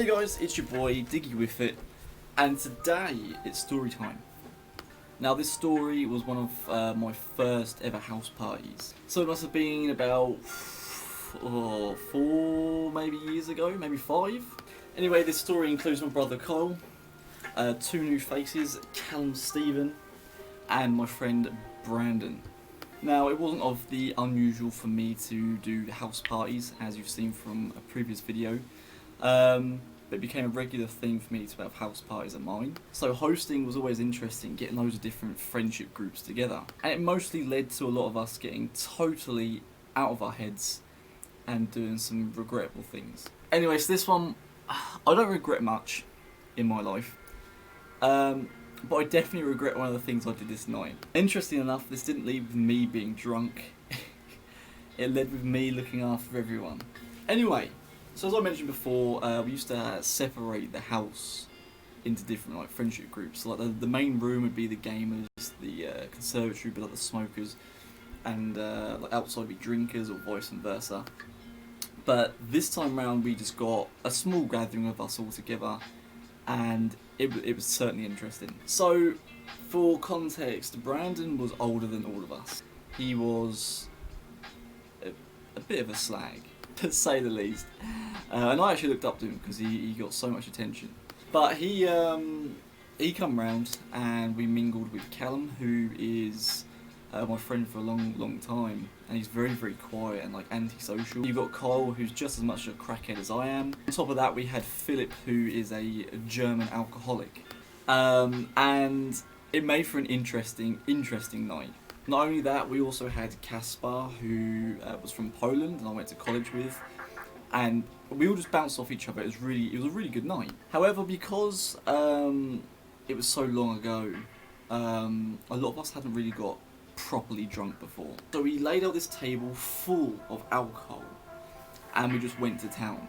Hey guys, it's your boy Diggy wiffit, and today it's story time. Now this story was one of my first ever house parties, so it must have been about 4 maybe years ago, maybe 5. Anyway, this story includes my brother Callum, 2 new faces, Callum, Stephen, and my friend Brandon. Now it wasn't of the unusual for me to do house parties, as you've seen from a previous video. But it became a regular thing for me to have house parties at mine. So hosting was always interesting, getting loads of different friendship groups together. And it mostly led to a lot of us getting totally out of our heads and doing some regrettable things. Anyway, so this one, I don't regret much in my life. But I definitely regret one of the things I did this night. Interesting enough, this didn't lead with me being drunk. It led with me looking after everyone. Anyway, so as I mentioned before, we used to separate the house into different friendship groups. So, the main room would be the gamers, the conservatory would be the smokers, and outside would be drinkers, or vice versa. But this time round, we just got a small gathering of us all together, and it was certainly interesting. So, for context, Brandon was older than all of us. He was a bit of a slag, to say the least. And I actually looked up to him because he got so much attention. But he come round and we mingled with Callum, who is my friend for a long time, and he's very quiet and antisocial. You've got Kyle, who's just as much a crackhead as I am. On top of that, we had Phillipp, who is a German alcoholic, and it made for an interesting night. Not only that, we also had Kacper, who was from Poland and I went to college with, and we all just bounced off each other. It was a really good night. However, because it was so long ago, a lot of us hadn't really got properly drunk before. So we laid out this table full of alcohol and we just went to town.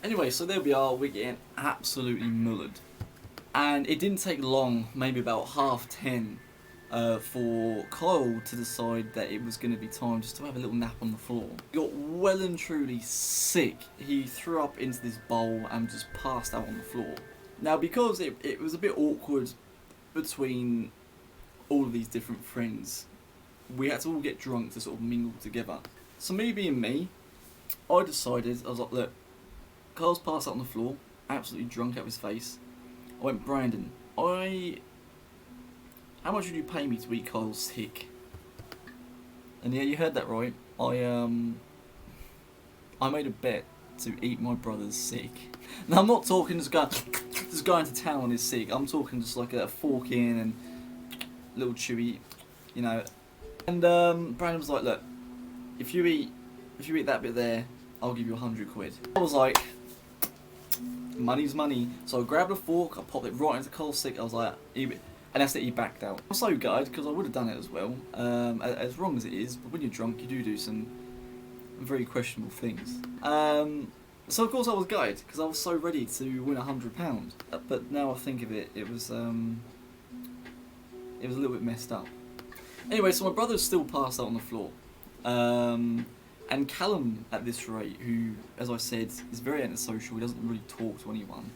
Anyway, so there we are, we're getting absolutely mullered. And it didn't take long, maybe about 10:30, for Kyle to decide that it was going to be time just to have a little nap on the floor. He got well and truly sick. He threw up into this bowl and just passed out on the floor. Now, because it was a bit awkward between all of these different friends, we had to all get drunk to sort of mingle together. So me being me, I decided, I was like, look, Kyle's passed out on the floor, absolutely drunk out of his face. I went, Brandon, how much would you pay me to eat Kyle's sick? And yeah, you heard that right. I made a bet to eat my brother's sick. Now I'm not talking just going to town on his sick. I'm talking just like a fork in and little chewy, you know. And Brandon was like, look, if you eat that bit there, I'll give you 100 quid. I was like, money's money. So I grabbed a fork, I popped it right into Kyle's sick. I was like, and that's it, he backed out. I'm so gutted because I would have done it as well. As wrong as it is, but when you're drunk, you do some very questionable things. So of course I was gutted because I was so ready to win £100. But now I think of it, it was a little bit messed up. Anyway, so my brother's still passed out on the floor. And Callum, at this rate, who, as I said, is very antisocial, he doesn't really talk to anyone.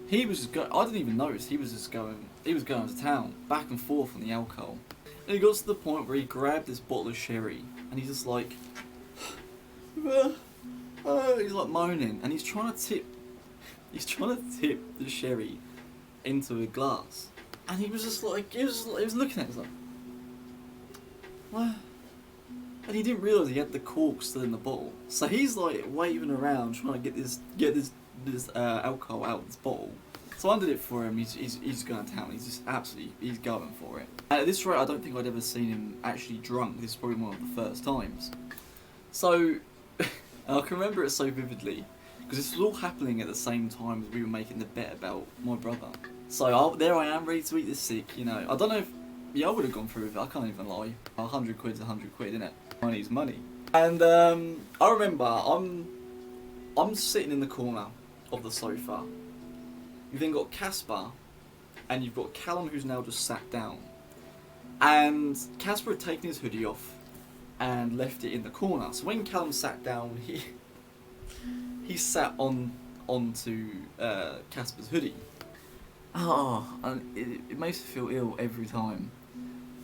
He was just going, I didn't even notice, he was going to town, back and forth on the alcohol. And he got to the point where he grabbed this bottle of sherry, and he's just like, he's like moaning, and he's trying to tip the sherry into a glass. And he was just like, he was looking at it, like, what? And he didn't realise he had the cork still in the bottle. So he's like waving around trying to get this alcohol out of this bottle. So I did it for him. He's going to town. He's going for it. And at this rate, I don't think I'd ever seen him actually drunk. This is probably one of the first times. So I can remember it so vividly because this was all happening at the same time as we were making the bet about my brother. So there I am, ready to eat this sick. You know, I don't know if. Yeah, I would have gone through with it, I can't even lie. 100 quid's 100 quid, innit? Money's money. And I remember I'm sitting in the corner of the sofa. You've then got Kacper, and you've got Callum, who's now just sat down. And Kacper had taken his hoodie off and left it in the corner. So when Callum sat down, he sat on onto Kacper's hoodie. Oh, and it makes me feel ill every time.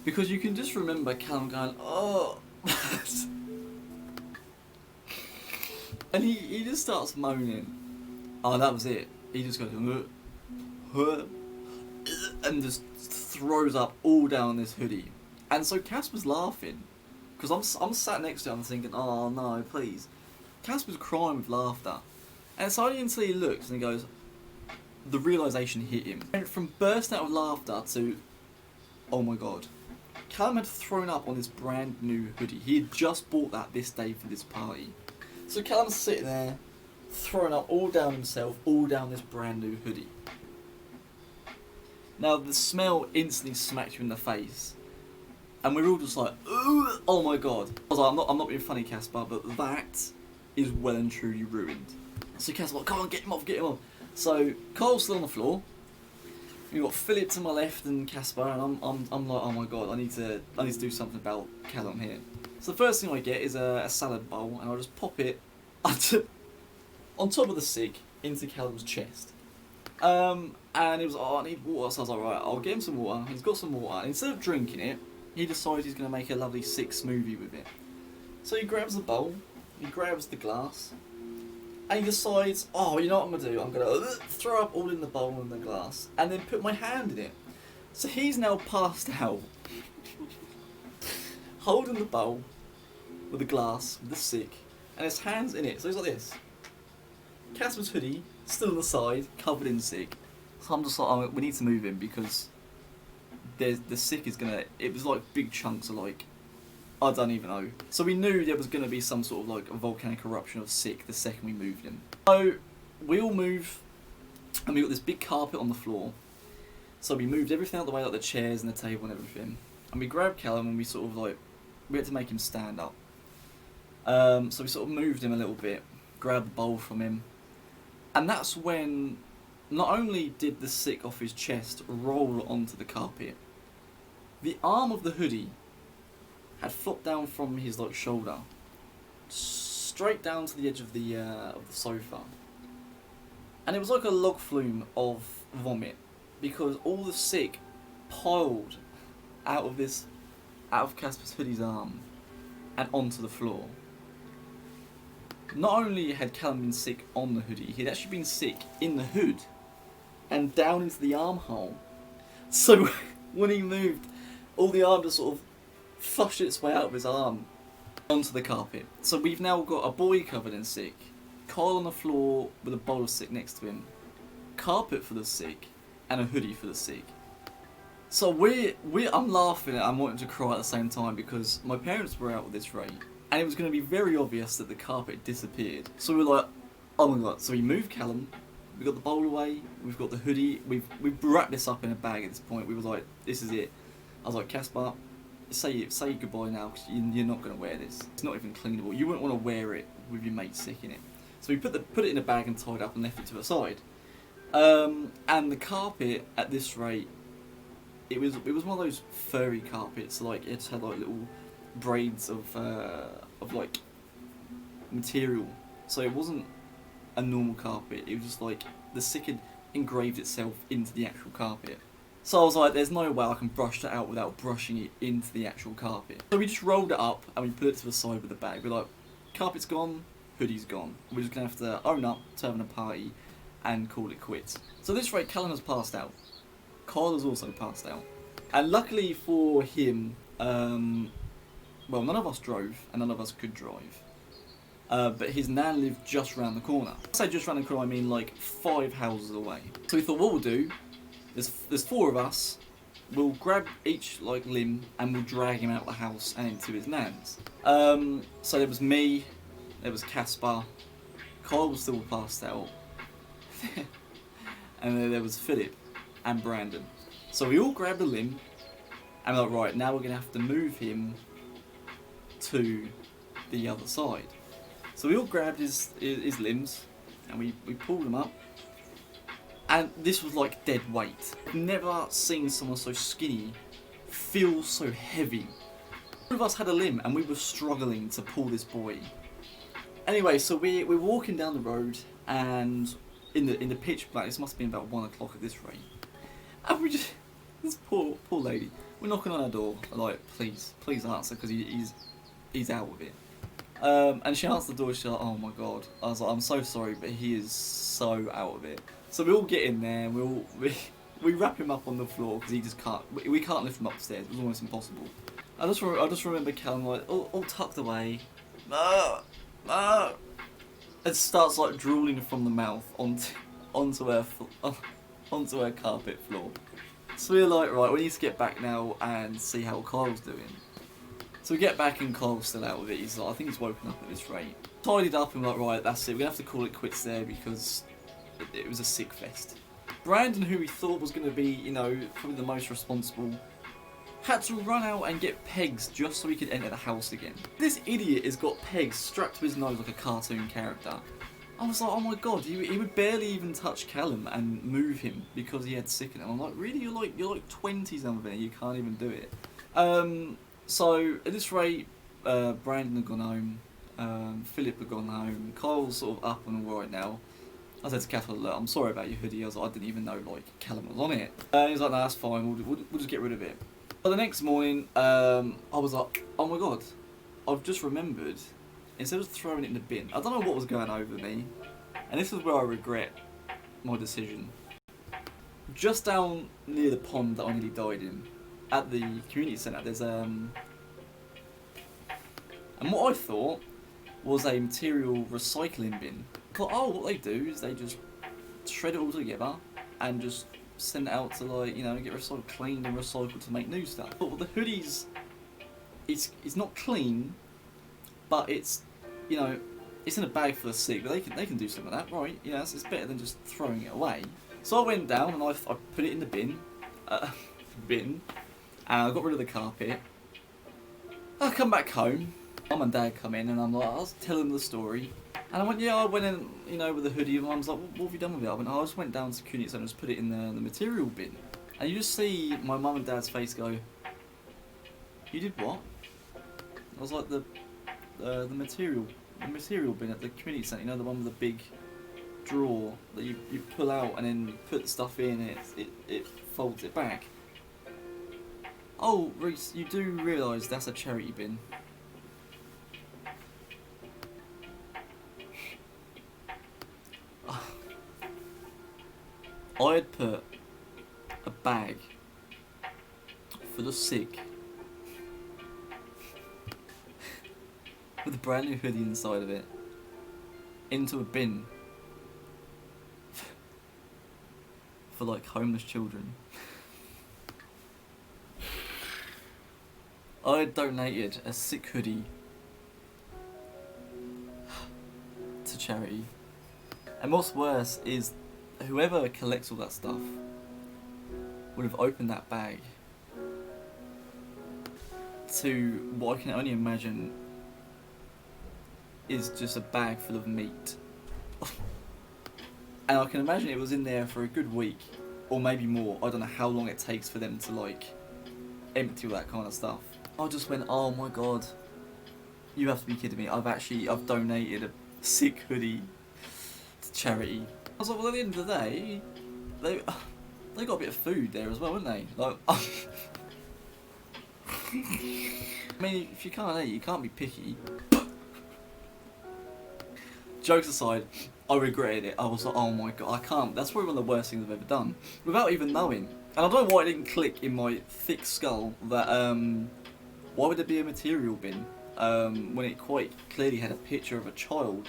Because you can just remember Callum going, oh. And he just starts moaning. Oh, that was it. He just goes, and just throws up all down this hoodie. And so Kacper's laughing. Because I'm sat next to him thinking, oh no, please. Kacper's crying with laughter. And it's only until he looks and he goes, the realisation hit him. Went from burst out of laughter to, oh my god. Callum had thrown up on this brand new hoodie. He had just bought that this day for this party. So Callum's sitting there, throwing up all down himself, all down this brand new hoodie. Now the smell instantly smacked you in the face. And we were all just like, ugh, oh my god. I was like, I'm not being funny, Kacper, but that is well and truly ruined. So Kacper's like, come on, get him off, get him off. So Carl's still on the floor. We've got Phillipp to my left and Kacper, and I'm like, oh my god, I need to do something about Callum here. So the first thing I get is a salad bowl, and I'll just pop it on top of the cig into Callum's chest. And he was like, oh, I need water, so I was like, right, I'll get him some water. He's got some water, and instead of drinking it, he decides he's going to make a lovely sick smoothie with it. So he grabs the bowl, he grabs the glass, and he decides, oh, you know what I'm going to do? I'm going to throw up all in the bowl and the glass, and then put my hand in it. So he's now passed out, holding the bowl with the glass, with the sick, and his hand's in it. So he's like this. Kacper's hoodie, still on the side, covered in sick. So I'm just like, oh, we need to move him because the sick is gonna. It was like big chunks of like, I don't even know. So we knew there was gonna be some sort of like a volcanic eruption of sick the second we moved him. So we all move, and we got this big carpet on the floor. So we moved everything out of the way, like the chairs and the table and everything. And we grabbed Callum and we sort of like, we had to make him stand up. So we sort of moved him a little bit, grabbed the bowl from him, and that's when not only did the sick off his chest roll onto the carpet, the arm of the hoodie had flopped down from his like shoulder, straight down to the edge of the sofa, and it was like a log flume of vomit because all the sick piled out of Kacper's hoodie's arm and onto the floor. Not only had Callum been sick on the hoodie, he'd actually been sick in the hood and down into the armhole. So when he moved, all the arm just sort of flushed its way out of his arm onto the carpet. So we've now got a boy covered in sick, Kyle on the floor with a bowl of sick next to him, carpet for the sick, and a hoodie for the sick. So I'm laughing and I'm wanting to cry at the same time because my parents were out with this rate. And it was going to be very obvious that the carpet disappeared. So we were like, oh my god. So we moved Callum, we got the bowl away, we've got the hoodie, we've wrapped this up in a bag at this point. We were like, this is it. I was like, Kacper, say goodbye now because you're not going to wear this. It's not even cleanable. You wouldn't want to wear it with your mate sick in it. So we put it in a bag and tied up and left it to the side. And the carpet at this rate, it was one of those furry carpets. Like it had like little braids of like material, so it wasn't a normal carpet. It was just like the sick had engraved itself into the actual carpet. So I was like, there's no way I can brush that out without brushing it into the actual carpet. So we just rolled it up and we put it to the side with the bag. We're like, carpet's gone, hoodie's gone. We're just gonna have to own up, turn a party, and call it quits. So at this rate, Callum has passed out. Kyle has also passed out, and luckily for him, well, none of us drove, and none of us could drive. But his nan lived just round the corner. When I say just round the corner, I mean like 5 houses away. So we thought, what we'll do, there's 4 of us, we'll grab each like limb, and we'll drag him out of the house and into his nan's. So there was me, there was Kacper, Kyle was still passed out, and then there was Phillipp and Brandon. So we all grabbed a limb, and we're like, right, now we're going to have to move him to the other side. So we all grabbed his limbs and we pulled him up, and this was like dead weight. I've never seen someone so skinny feel so heavy. One of us had a limb and we were struggling to pull this boy. Anyway, so we're walking down the road and in the pitch black. This must have been about 1 o'clock at this rate. And we just, this poor lady, we're knocking on her door, like, please answer, because he's out with it. And she answered the door, she's like, oh my god. I was like, I'm so sorry, but he is so out of it. So we all get in there, and we wrap him up on the floor, because he just can't, we can't lift him upstairs, it was almost impossible. I just remember Callum, like, all tucked away, and starts, like, drooling from the mouth onto her carpet floor. So we're like, right, we need to get back now and see how Kyle's doing. So we get back and Kyle's still out with it. He's like, I think he's woken up at this rate. Tidied up and we're like, right, that's it. We're going to have to call it quits there because it was a sick fest. Brandon, who we thought was going to be, you know, probably the most responsible, had to run out and get pegs just so he could enter the house again. This idiot has got pegs strapped to his nose like a cartoon character. I was like, oh my god, he would barely even touch Callum and move him because he had sick in him. I'm like, really? You're like 20 something and you can't even do it. So at this rate, Brandon had gone home, Phillipp had gone home, Kyle's sort of up and alright now. I said to Kacper, look, I'm sorry about your hoodie. I was like, I didn't even know like Callum was on it. He was like, no, that's fine. We'll just get rid of it. But the next morning, I was like, oh my god, I've just remembered. Instead of throwing it in the bin, I don't know what was going over me, and this is where I regret my decision. Just down near the pond that I nearly died in, at the community centre, there's and what I thought was a material recycling bin. I thought, oh, what they do is they just shred it all together and just send it out to, like, you know, get recycled, cleaned and recycled to make new stuff. But the hoodies, it's not clean, but it's, you know, it's in a bag for the sick, but they can do some of that, right? You know, it's better than just throwing it away. So I went down and I put it in the bin, and I got rid of the carpet. I come back home, Mum and Dad come in, and I was telling them the story, and I went, yeah, I went in, you know, with the hoodie, and Mum's like, what have you done with it? I went, oh, I just went down to the community centre and just put it in the material bin, and you just see my mum and dad's face go, you did what? I was like, the material bin at the community centre, you know, the one with the big drawer that you pull out and then you put stuff in and it folds it back. Oh, Reece, you do realise that's a charity bin. I had put a bag for the sick with a brand new hoodie inside of it into a bin for like homeless children. I had donated a sick hoodie to charity, and what's worse is whoever collects all that stuff would have opened that bag to what I can only imagine is just a bag full of meat. And I can imagine it was in there for a good week, or maybe more. I don't know how long it takes for them to like empty all that kind of stuff. I just went, oh my god, you have to be kidding me. I've donated a sick hoodie to charity. I was like, well, at the end of the day, they got a bit of food there as well, haven't they? Like, I mean, if you can't eat, you can't be picky. Jokes aside, I regretted it. I was like, oh my god, I can't. That's probably one of the worst things I've ever done, without even knowing. And I don't know why it didn't click in my thick skull that why would there be a material bin when it quite clearly had a picture of a child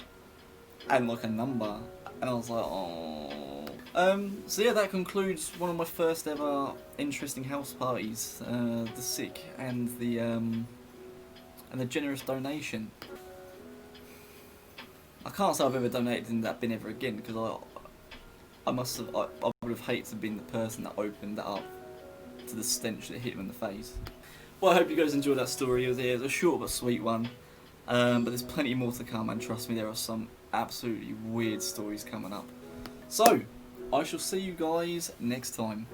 and like a number. And I was like, oh. So yeah, that concludes one of my first ever interesting house parties. The sick and the generous donation. I can't say I've ever donated in that bin ever again because I would have hated to have been the person that opened that up to the stench that hit him in the face. Well, I hope you guys enjoyed that story. It was a short but sweet one. But there's plenty more to come, and trust me, there are some absolutely weird stories coming up. So, I shall see you guys next time.